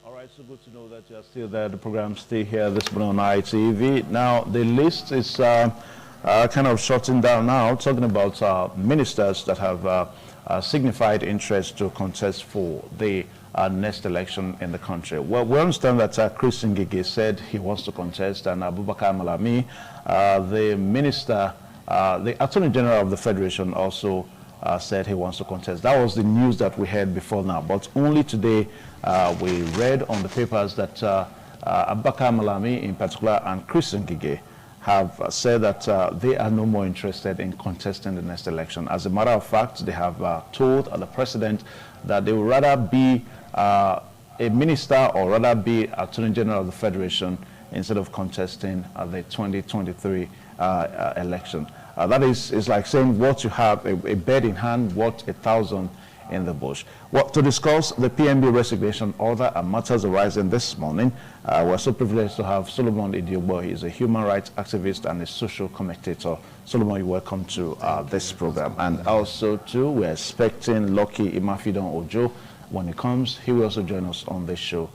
All right, so good to know that you're still there. The program stay here this morning on ITV. Now, the list is kind of shortened down now, talking about ministers that have signified interest to contest for the next election in the country. Well, we understand that Chris Ngige said he wants to contest, and Abubakar Malami, the minister, the Attorney General of the Federation, also said he wants to contest. That was the news that we heard before now, but only today we read on the papers that Abubakar Malami in particular and Chris Ngige have said that they are no more interested in contesting the next election. As a matter of fact, they have told the president that they would rather be a minister or rather be Attorney General of the Federation instead of contesting the 2023 election. That is like saying what you have, a bird in hand, worth 1,000 in the bush. Well, to discuss the PMB resignation order and matters arising this morning, we're so privileged to have Solomon Idiobo. He's a human rights activist and a social commentator. Solomon, you're welcome to this program. And also, too, we're expecting Lucky Imafidon Ojo. When he comes, he will also join us on this show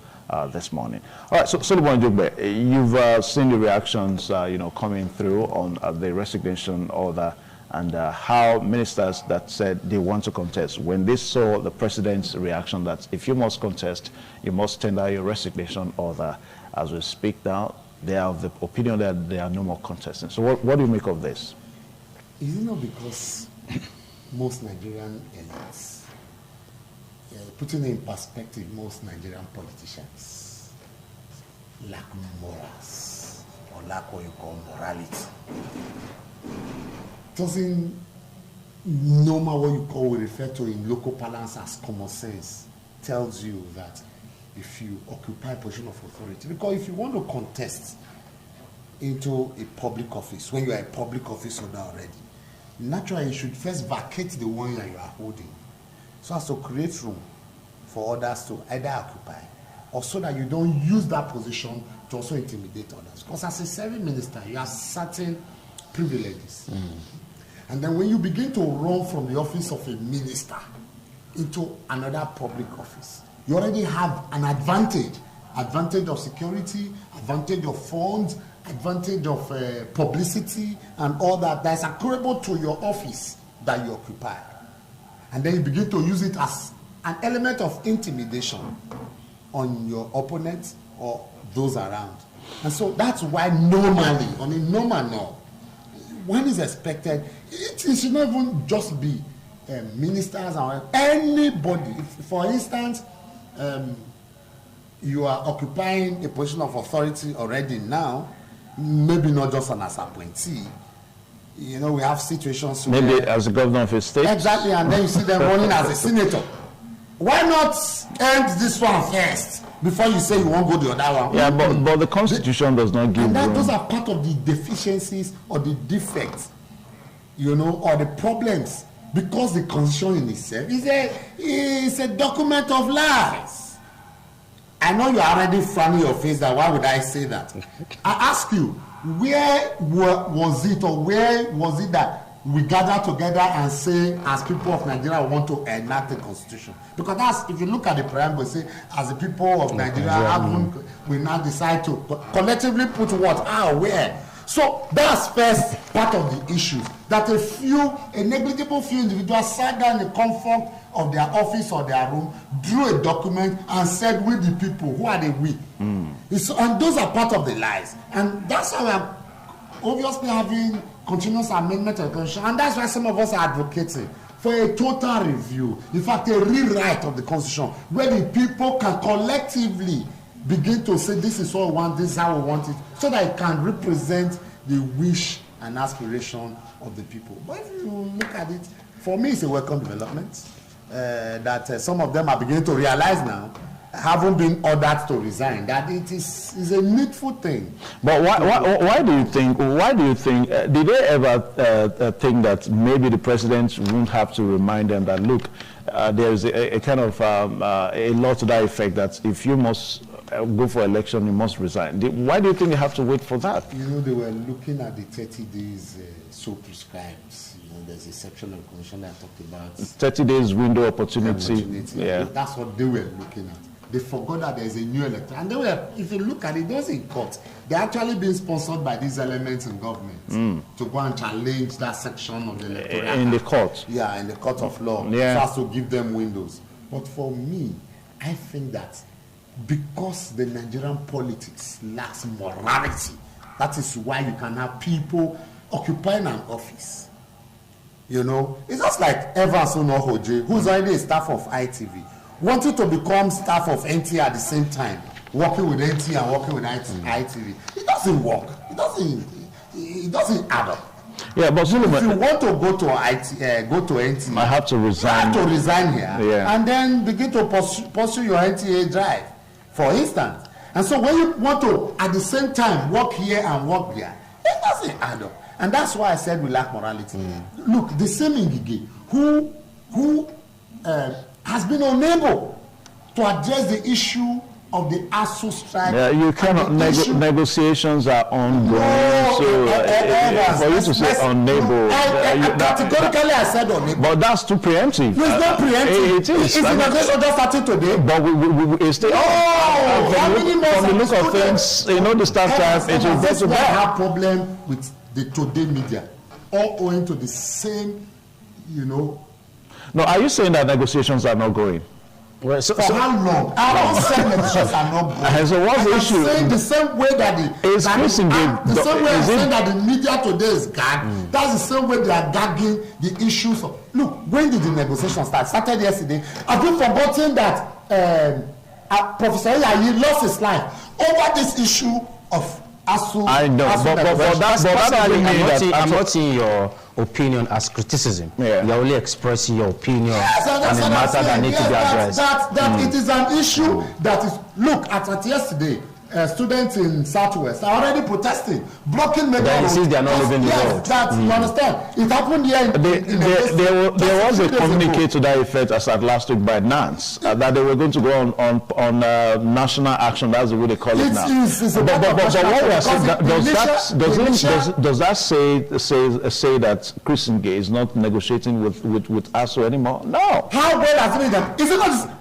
this morning. All right, so Solomon Idiobo, you've seen the reactions, coming through on the resignation order, and how ministers that said they want to contest, when they saw the president's reaction that if you must contest, you must tender your resignation order. As we speak now, they are of the opinion that there are no more contesting. So what do you make of this? Is it not because most Nigerian elites, putting in perspective, most Nigerian politicians lack morals, or lack what you call morality? Doesn't normal what you call, we refer to in local parlance as common sense, tells you that if you occupy a position of authority, because if you want to contest into a public office, when you are a public office holder already, naturally you should first vacate the one that you are holding, so as to create room for others to either occupy, or so that you don't use that position to also intimidate others. Because as a serving minister, you have certain privileges. And then when you begin to run from the office of a minister into another public office, you already have an advantage of security, advantage of funds, advantage of publicity, and all that is accruable to your office that you occupy. And then you begin to use it as an element of intimidation on your opponents or those around. And so that's why normally, on a normal note, one is expected, it should not even just be ministers or anybody. If, for instance, you are occupying a position of authority already now, maybe not just as an appointee. You know, we have situations where... Maybe as a governor of a state. Exactly, and then you see them running as a senator. Why not end this one first before you say you won't go the other one? Yeah, but the Constitution does not give room. Those are part of the deficiencies or the defects, or the problems, because the Constitution in itself is a document of lies. I know you're already frowning your face that why would I say that? I ask you, where was it that we gather together and say, as people of Nigeria, we want to enact the Constitution? Because that's, if you look at the preamble, say, as the people of Nigeria, we now decide to collectively put what, where. So that's first part of the issue, that a negligible few individuals sat down in the comfort of their office or their room, drew a document and said, we the people, who are the we? And those are part of the lies. And that's how we are obviously having continuous amendment of the Constitution, and that's why some of us are advocating for a total review, in fact a rewrite of the Constitution, where the people can collectively begin to say this is what we want, this is how we want it, so that it can represent the wish and aspiration of the people. But if you look at it, for me it's a welcome development that some of them are beginning to realize now, haven't been ordered to resign, that it is a needful thing. But why do you think, did they ever think that maybe the president won't have to remind them that, look, there's a kind of a law to that effect that if you must go for election, you must resign? Why do you think they have to wait for that? They were looking at the 30 days so prescribed. There's a section of the Constitution that talked about 30 days window opportunity. Yeah. That's what they were looking at. they forgot that there's a new electorate. And they were, if you look at it, those in court, they're actually being sponsored by these elements in government to go and challenge that section of the electorate. In the court? Yeah, in the court of law. Yeah. So as to give them windows. But for me, I think that because the Nigerian politics lacks morality, that is why you can have people occupying an office. You know, it's just like Evans Onohoje, who's already a staff of ITV, wanted to become staff of NT at the same time, working with NT and working with ITV. It doesn't work. It doesn't add up. Yeah, but if you want to go to NT, I have to resign. You have to resign here, and then begin to pursue your NTA drive, for instance. And so when you want to, at the same time, work here and work there, it doesn't add up. And that's why I said we lack morality. Look, the same Ngige, who has been unable to address the issue of the ASU strike. Yeah, you cannot. Negotiations are ongoing. No, for you to say unable. Categorically, I said unable. But that's too preemptive. It's not preemptive. It is. It's the negotiation just starting today. But we stay. From the look of things, you know, the start time. It will get to I have problem with the today media, all owing to the same, you know. No, are you saying that negotiations are not going? Well, for how long? I don't say negotiations are not going. So what's the issue? Saying the same way that the same way I'm saying that the media today is gagged. That's the same way they are gagging the issues of. Look, when did the negotiation start? Started yesterday. Have you forgotten that Professor Yayi lost his life over this issue of ASU? I know, but I'm not seeing your opinion as criticism. Yeah. You're only expressing your opinion on a matter that needs to be addressed. That it is an issue that is. Look, at yesterday, students in Southwest are already protesting, blocking mega roads. Since they are not living the road. You understand? It happened here. There was a communique to that effect as at last week by Nance that they were going to go on national action. That's the way they call it now. But what we are saying, does that say that Chris Ngige is not negotiating with ASU anymore? No. How well has it been done? Is it not?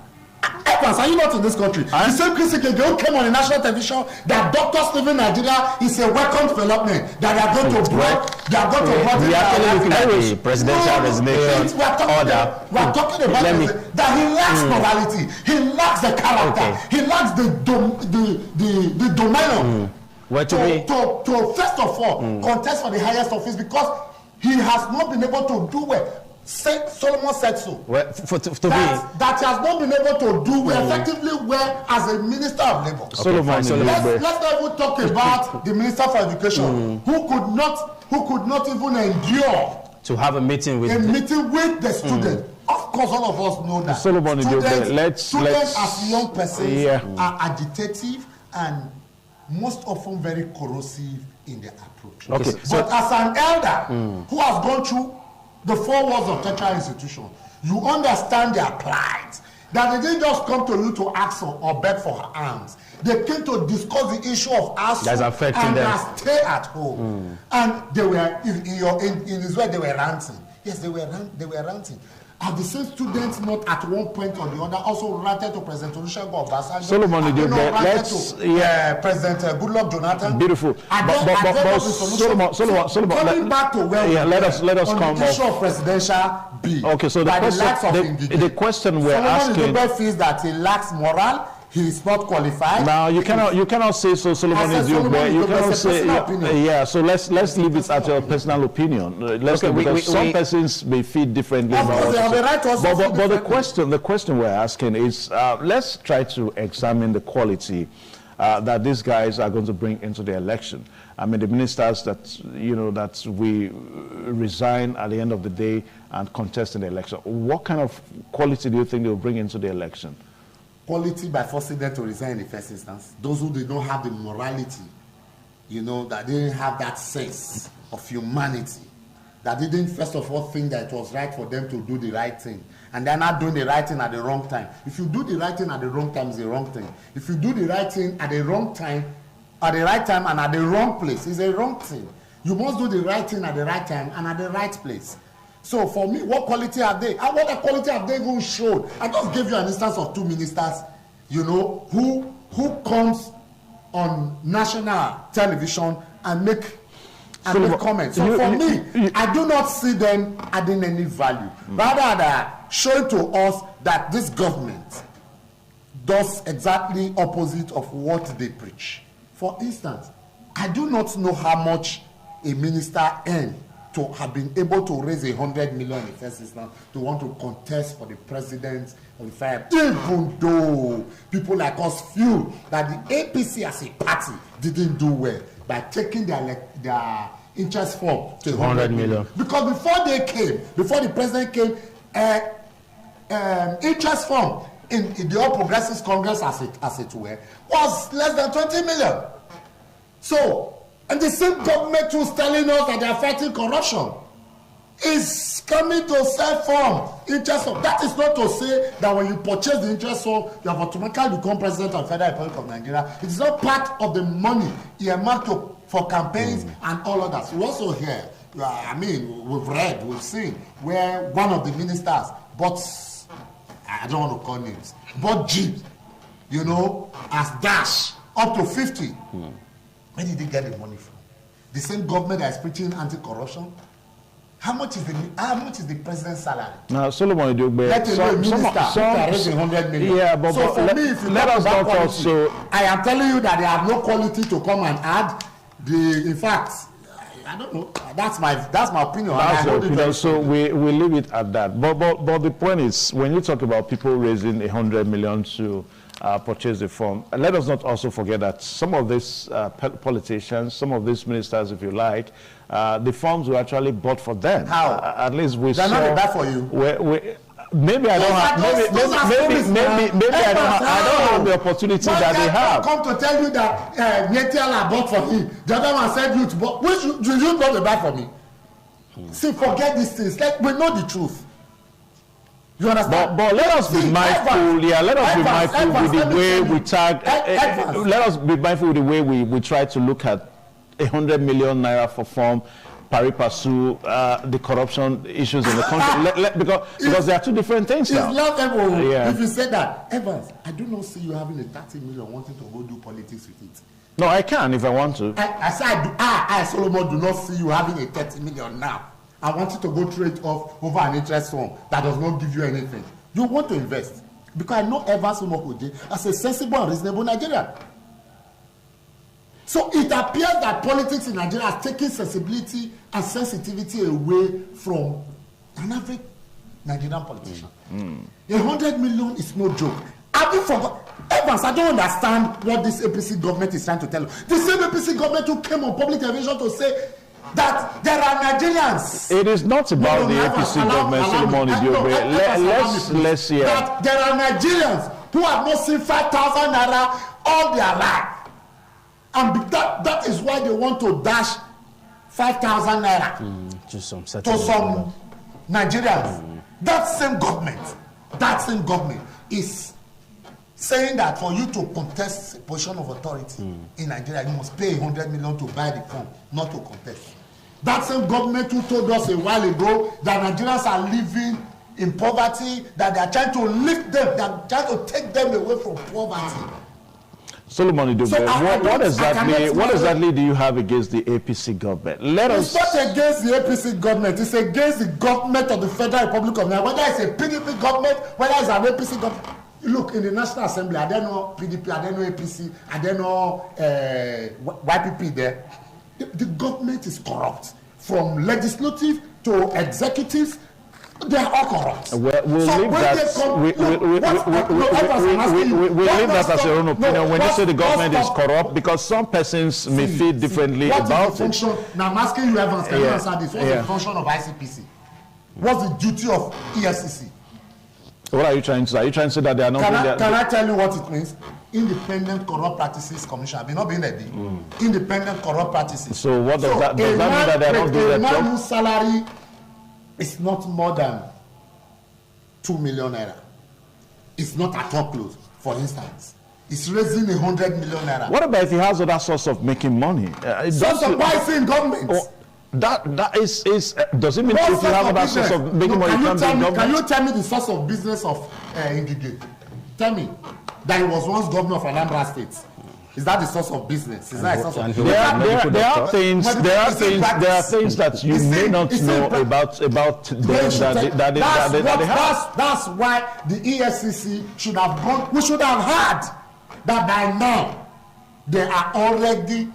Evans, are you not in this country? The same Chris Ngige came on the national television that doctors living in Nigeria is a welcome development, that they are going to block, they are going to block. We are actually looking at the presidential resignation order. We are talking about that he lacks morality, he lacks the character, he lacks the domain to first of all contest for the highest office, because he has not been able to do well. Solomon said so. Well, that he has not been able to do effectively well as a minister of labor. Let's not even talk about the minister for education, who could not even endure to have a meeting with the student. Of course, all of us know that Solomon, students as young persons are agitative and most often very corrosive in their approach. Okay. But as an elder who has gone through the 4 walls of tertiary institution, you understand their plight. That they didn't just come to you to ask or beg for alms. They came to discuss the issue of ASU and stay at home. And they were in his way, they were ranting. Yes, they were ranting. Are the same students not at one point or the other also ranted to President Olusegun Obasanjo? Solomon, President Goodluck Jonathan. Beautiful. Solomon, coming back to where let us come on the issue of presidential bill. Okay, so the question we're asking. Solomon feels that he lacks moral. He is not qualified. Now you cannot say so. Solomon is your boy. You cannot say So let's leave it at your personal opinion. Because some persons may feel differently. But the question we're asking is, let's try to examine the quality that these guys are going to bring into the election. I mean, the ministers that we resign at the end of the day and contest in the election. What kind of quality do you think they will bring into the election? Quality by forcing them to resign in the first instance. Those who did not have the morality, that didn't have that sense of humanity, that didn't first of all think that it was right for them to do the right thing, and they're not doing the right thing at the wrong time. If you do the right thing at the wrong time, it's the wrong thing. If you do the right thing at the wrong time, at the right time and at the wrong place, it's a wrong thing. You must do the right thing at the right time and at the right place. So for me, what quality are they? And what quality have they even shown? I just gave you an instance of 2 ministers you know, who comes on national television and make comments. So for me, I do not see them adding any value. Rather than showing to us that this government does exactly opposite of what they preach. For instance, I do not know how much a minister earned to have been able to raise 100 million in first instance to want to contest for the president of the fire, even though people like us feel that the APC as a party didn't do well by taking their interest form to 100 million. Because before the president came, interest form in the All Progressives Congress, as it were, was less than 20 million. So, and the same government who's telling us that they are fighting corruption is coming to sell form interest form. That is not to say that when you purchase the interest form, you have automatically become president of the Federal Republic of Nigeria. It is not part of the money earmarked for campaigns and all of that. We also hear, I mean, we've seen where one of the ministers bought, I don't want to call names, bought Jeep, you know, as dash up to 50. Where did they get the money from? The same government that is preaching anti-corruption. How much is the president's salary? Now, Solomon Idogbe, some 100 million. Yeah, but so for me, if you let us not quality, also. I am telling you that they have no quality to come and add. In fact, I don't know. That's my opinion. That's your opinion. So we leave it at that. But the point is, when you talk about people raising 100 million to purchase the form, let us not also forget that some of these politicians, some of these ministers, if you like, the forms were actually bought for them. How? At least we saw. They're not bad for you. Maybe I don't have. Maybe I don't have the opportunity that they have. Come to tell you that Nyetiala bought for him. The other one said you bought. Which you bought the bag for me? See, forget these things. We know the truth. You understand? But let us be mindful. Yeah, let us be mindful with the way we tag. Let us be mindful with the way we try to look at 100 million naira for form. Pari passu, the corruption issues in the country, because there are two different things now. It's laughable if you say that. Evans, I do not see you having a 30 million wanting to go do politics with it. No, I can if I want to. I said, I, Solomon, do not see you having a 30 million now. I want you to go trade off over an interest form that does not give you anything. You want to invest. Because I know Evans Umokoje as a sensible and reasonable Nigerian. So it appears that politics in Nigeria has taken sensibility and sensitivity away from an average Nigerian politician. 100 million is no joke. Have you forgot? Evans, I don't understand what this APC government is trying to tell you. The same APC government who came on public television to say that there are Nigerians. It is not about the APC government, Solomon Idogbe. Let's hear. That there are Nigerians who have not seen 5,000 naira all their life. And that is why they want to dash 5,000 naira to some Nigerians. That same government is saying that for you to contest a position of authority in Nigeria, you must pay 100 million to buy the form, not to contest. That same government who told us a while ago that Nigerians are living in poverty, that they are trying to lift them, they are trying to take them away from poverty. Solomon Idogbe, what exactly do you have against the APC government? It's not against the APC government. It's against the government of the Federal Republic of Nigeria. Whether it's a PDP government, whether it's an APC government. Look, in the National Assembly, I don't know PDP, I don't know APC, I don't know YPP there. The government is corrupt. From legislative to executives, they are all corrupt. We'll leave that as your own opinion. When you say the government is corrupt, because some persons may feel differently about it. Now I'm asking you, Evans, can you answer this? What's the function of ICPC? What's the duty of EFCC? What are you trying to say? Are you trying to say that they are not doing that? Can I tell you what it means? Independent Corrupt Practices Commission. I've been not being there. Independent Corrupt Practices. So what does that mean? That they are not doing that job? A man whose salary is not more than 2 million naira. It's not at all close, for instance. It's raising 100 million naira. What about if he has other source of making money? Source of why in government? That is does it mean if you have other source of making money, you can't be in government? Can you tell me the source of business of Ngige? Tell me. that he was once governor of Anambra State? Is that the source of business? Is that the source of there are things that you may not know about them that's why the EFCC should have gone. We should have had that by now. They are already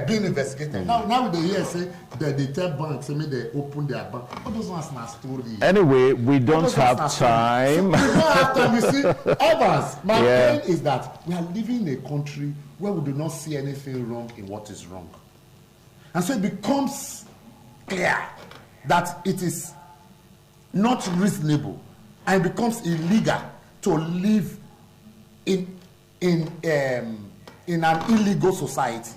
being investigated. Now they hear say that they tell banks, say they open their bank. All those ones are story. Anyway, we don't have time. We don't have time. You see, Evans, my point is that we are living in a country where we do not see anything wrong in what is wrong. And so it becomes clear that it is not reasonable and it becomes illegal to live in an illegal society.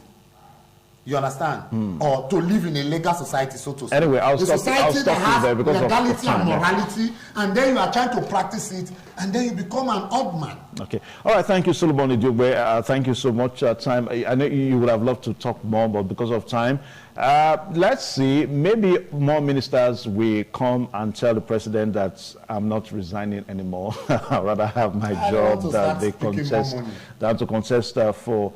You understand? Or to live in a legal society, so to speak. Anyway, I'll stop you there because legality of time. And morality, and then you are trying to practice it, and then you become an odd man. Okay. All right. Thank you, Solomon Idiobe. Thank you so much. Time. I know you would have loved to talk more, but because of time, let's see. Maybe more ministers will come and tell the president that I'm not resigning anymore. I'd rather have my job than they contest for.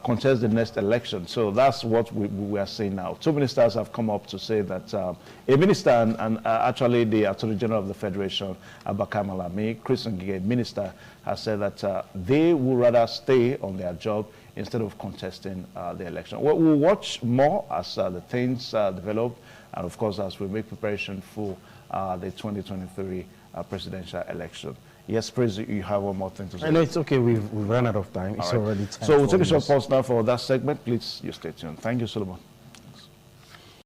Contest the next election. So that's what we are saying now. Two ministers have come up to say that a minister and actually the Attorney General of the Federation, Abubakar Malami, Chris Ngige, minister, has said that they would rather stay on their job instead of contesting the election. We'll watch more as the things develop, and of course as we make preparation for the 2023 presidential election. Yes, please, you have one more thing to say. I know it's okay. We've run out of time. It's already time. So we'll take a short pause now for that segment. Please, you stay tuned. Thank you, Solomon.